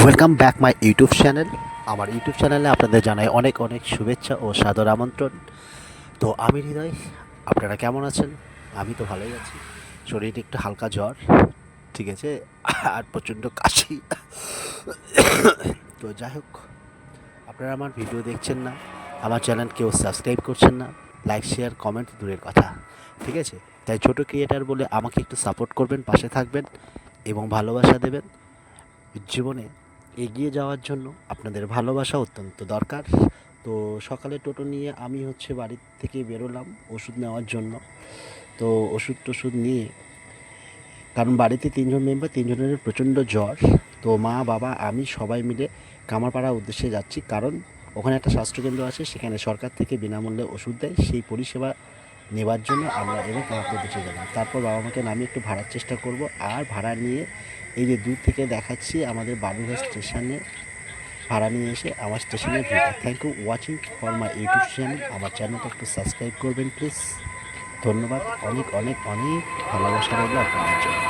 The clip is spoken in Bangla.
Welcome back my YouTube channel. আমার ইউটিউব চ্যানেলে আপনাদের জানাই অনেক অনেক শুভেচ্ছা ও সাদর আমন্ত্রণ। তো আমি হৃদয়, আপনারা কেমন আছেন? আমি তো ভালোই আছি। শরীরে একটু হালকা জ্বর, ঠিক আছে, আর প্রচণ্ড কাশি। তো যাই হোক, আপনারা আমার ভিডিও দেখছেন না, আমার চ্যানেল কেউ সাবস্ক্রাইব করছেন না, লাইক শেয়ার কমেন্ট দূরের কথা, ঠিক আছে? তাই ছোট ক্রিয়েটার বলে আমাকে একটু সাপোর্ট করবেন, পাশে থাকবেন এবং ভালোবাসা দেবেন। জীবনে এগিয়ে যাওয়ার জন্য আপনাদের ভালোবাসা অত্যন্ত দরকার। তো সকালে টোটো নিয়ে আমি বাড়ির থেকে বেরোলাম ওষুধ নেওয়ার জন্য। তো ওষুধ টষুধ নিয়ে, কারণ বাড়িতে তিনজন মেম্বার, তিনজনের প্রচণ্ড জ্বর। তো মা বাবা আমি সবাই মিলে কামারপাড়ার উদ্দেশ্যে যাচ্ছি, কারণ ওখানে একটা স্বাস্থ্যকেন্দ্র আছে, সেখানে সরকার থেকে বিনামূল্যে ওষুধ দেয়, সেই পরিষেবা নেবার জন্য আমরা এবং কামারপাড়ার উদ্দেশ্যে গেলাম। তারপর বাবা মাকে নামিয়ে একটু ভাড়ার চেষ্টা করব, আর ভাড়া নিয়ে এই যে দূর থেকে দেখাচ্ছি আমাদের বাবুঘাট স্টেশনে ভাড়া নিয়ে এসে আমার স্টেশনের ভিউটা। Thank you watching for my YouTube channel. আমার চ্যানেলটা একটু সাবস্ক্রাইব করবেন প্লিজ। ধন্যবাদ, অনেক অনেক অনেক ভালোবাসা রইল আপনাদের জন্য।